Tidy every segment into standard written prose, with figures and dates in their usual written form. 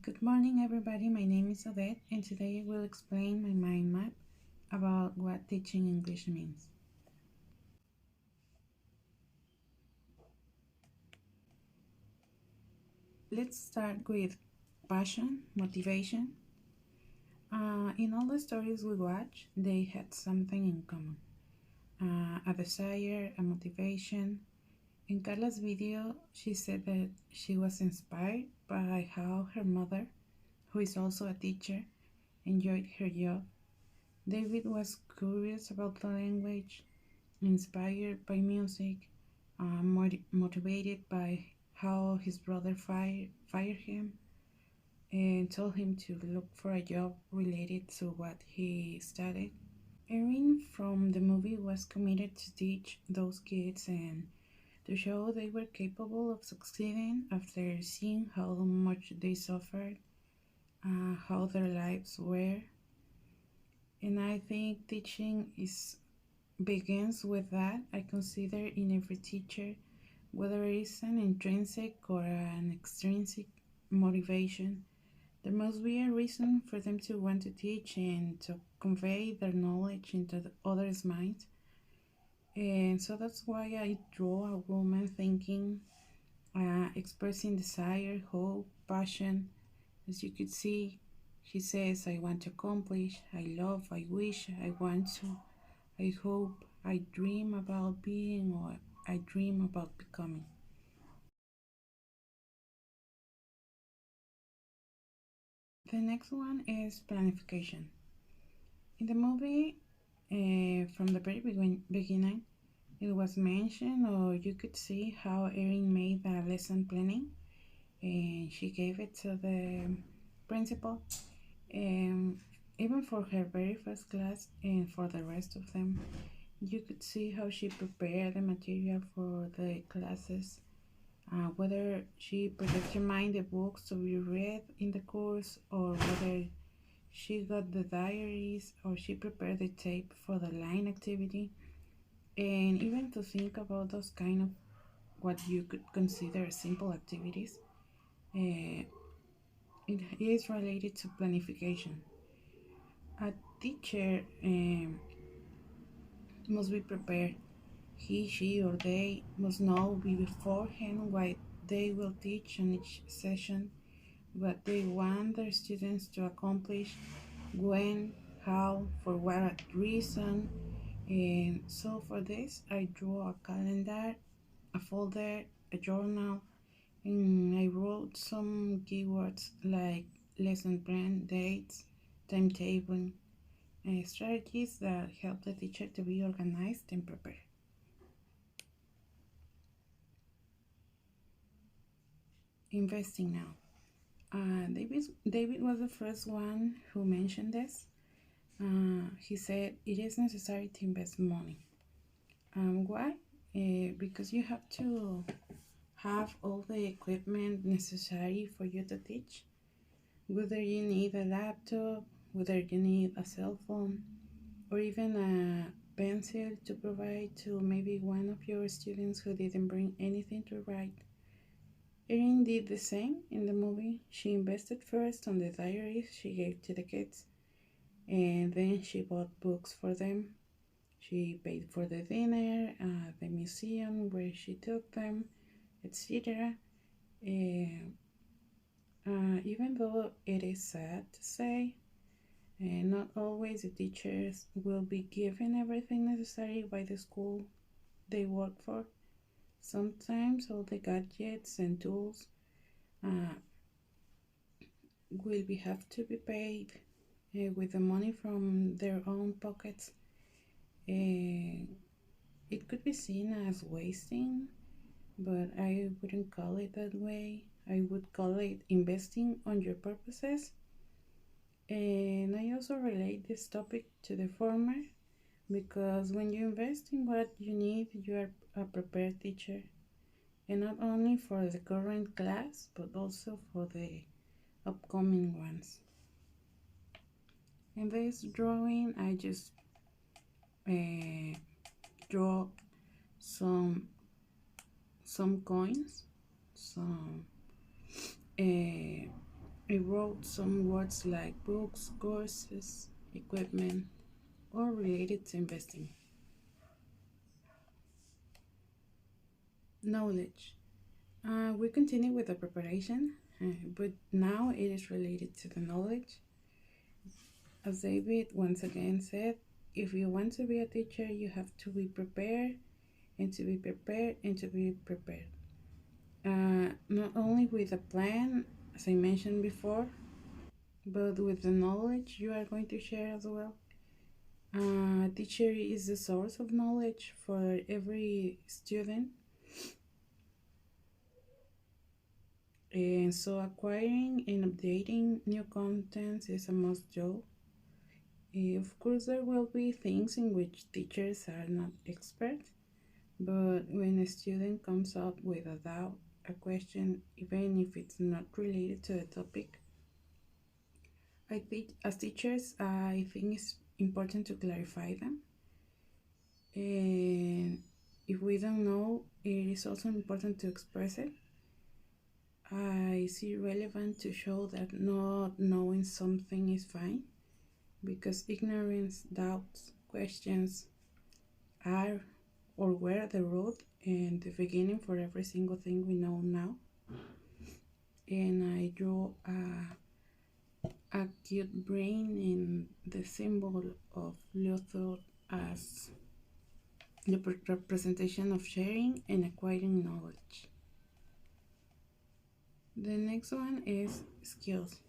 Good morning, everybody. My name is Odette, and today I will explain my mind map about what teaching English means. Let's start with passion, motivation. In all the stories we watch, they had something in common, a desire, a motivation. In Carla's video, she said that she was inspired by how her mother, who is also a teacher, enjoyed her job. David was curious about the language, inspired by music, motivated by how his brother fired him and told him to look for a job related to what he studied. Erin from the movie was committed to teach those kids and to show they were capable of succeeding after seeing how much they suffered, how their lives were. And I think teaching is begins with that. I consider in every teacher, whether it is an intrinsic or an extrinsic motivation, there must be a reason for them to want to teach and to convey their knowledge into the others' minds. And so that's why I draw a woman thinking, expressing desire, hope, passion. As you could see, she says, I want to accomplish, I love, I wish, I want to, I hope, I dream about being, or I dream about becoming. The next one is planification. In the movie, from the very beginning, it was mentioned, or you could see how Erin made a lesson planning and she gave it to the principal. And even for her very first class and for the rest of them, you could see how she prepared the material for the classes, whether she predetermined the books to be read in the course or whether she got the diaries or she prepared the tape for the line activity. And even to think about those kind of what you could consider simple activities, uh, it is related to planification. A teacher must be prepared. He, she, or they must know beforehand what they will teach on each session, what they want their students to accomplish, when, how, for what reason. And so for this, I draw a calendar, a folder, a journal, and I wrote some keywords like lesson plan, dates, timetable, strategies that help the teacher to be organized and prepared. Investing now. David was the first one who mentioned this. He said it is necessary to invest money. Why? Because you have to have all the equipment necessary for you to teach. Whether you need a laptop, whether you need a cell phone, or even a pencil to provide to maybe one of your students who didn't bring anything to write. Erin did the same in the movie. She invested first on the diaries she gave to the kids, and then she bought books for them. She paid for the dinner, the museum where she took them, etc. Even though it is sad to say, not always the teachers will be given everything necessary by the school they work for. Sometimes all the gadgets and tools uh, have to be paid with the money from their own pockets. It could be seen as wasting, but I wouldn't call it that way. I would call it investing on your purposes. And I also relate this topic to the former because when you invest in what you need, you are a prepared teacher. And not only for the current class, but also for the upcoming ones. In this drawing, I just draw some coins, some I wrote some words like books, courses, equipment, or related to investing. Knowledge. We continue with the preparation, but now it is related to the knowledge. As David once again said, if you want to be a teacher, you have to be prepared and to be prepared and to be prepared. Not only with a plan, as I mentioned before, but with the knowledge you are going to share as well. Teacher is the source of knowledge for every student, and so acquiring and updating new contents is a must do. Of course, there will be things in which teachers are not experts, but when a student comes up with a doubt, a question, even if it's not related to the topic, I think as teachers, I think it's important to clarify them. And if we don't know, it is also important to express it. I see relevant to show that not knowing something is fine, because ignorance, doubts, questions are or were the root and the beginning for every single thing we know now. And I draw a cute brain in the symbol of Luther as the representation of sharing and acquiring knowledge. The next one is skills,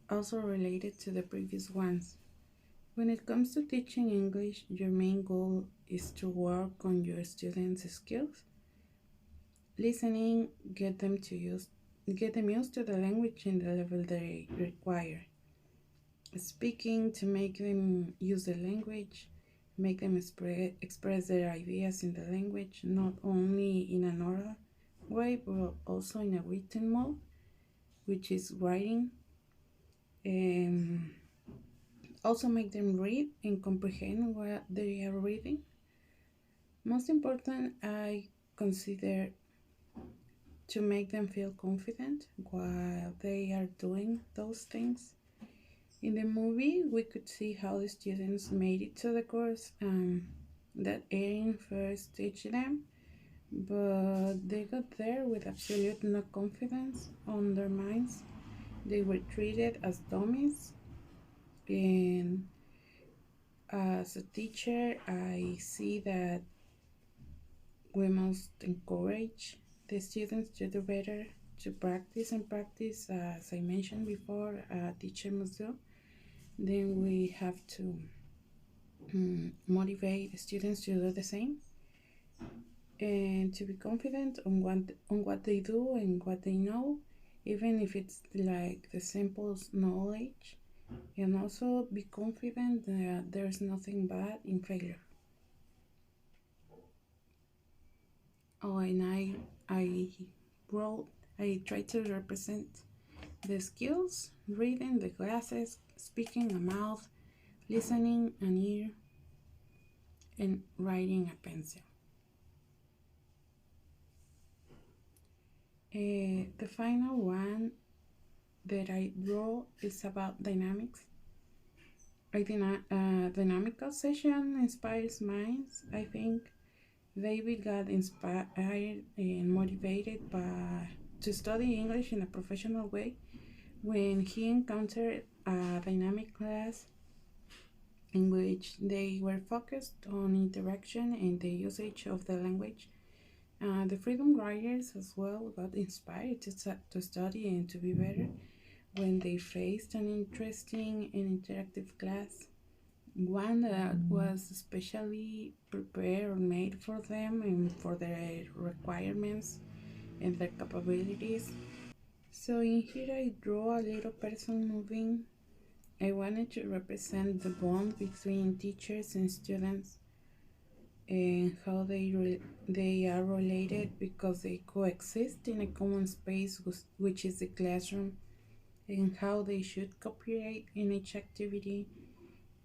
also related to the previous ones. When it comes to teaching English, your main goal is to work on your students' skills. Listening, get them used to the language in the level they require. Speaking, to make them use the language, make them express their ideas in the language, not only in an oral way, but also in a written mode, which is writing. And also make them read and comprehend what they are reading. Most important, I consider to make them feel confident while they are doing those things. In the movie, we could see how the students made it to the course that Erin first teach them, but they got there with absolute no confidence on their minds. They were treated as dummies, and as a teacher, I see that we must encourage the students to do better, to practice and practice, as I mentioned before, a teacher must do. Then we have to motivate the students to do the same and to be confident on what they do and what they know, even if it's like the simplest knowledge, and also be confident that there's nothing bad in failure. Oh, and I wrote, I tried to represent the skills: reading the glasses, speaking a mouth, listening an ear, and writing a pencil. The final one that I draw is about dynamics. A dynamical session inspires minds. I think David got inspired and motivated to study English in a professional way when he encountered a dynamic class in which they were focused on interaction and the usage of the language. The freedom riders as well got inspired to study and to be better when they faced an interesting and interactive class, one that was especially prepared or made for them and for their requirements and their capabilities. So in here I draw a little person moving. I wanted to represent the bond between teachers and students and how they are related because they coexist in a common space, which is the classroom, and how they should cooperate in each activity.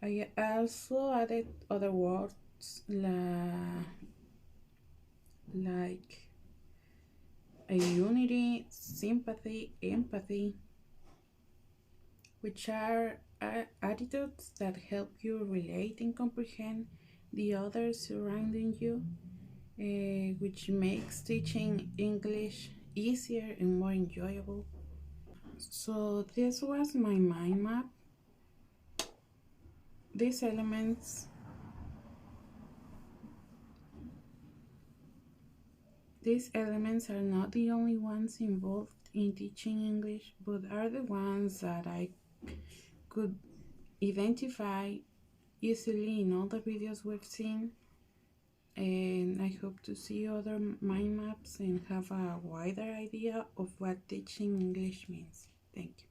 I also added other words like a unity, sympathy, empathy, which are attitudes that help you relate and comprehend the others surrounding you, which makes teaching English easier and more enjoyable. So this was my mind map. These elements These elements are not the only ones involved in teaching English, but are the ones that I could identify easily in all the videos we've seen. And I hope to see other mind maps and have a wider idea of what teaching English means. Thank you.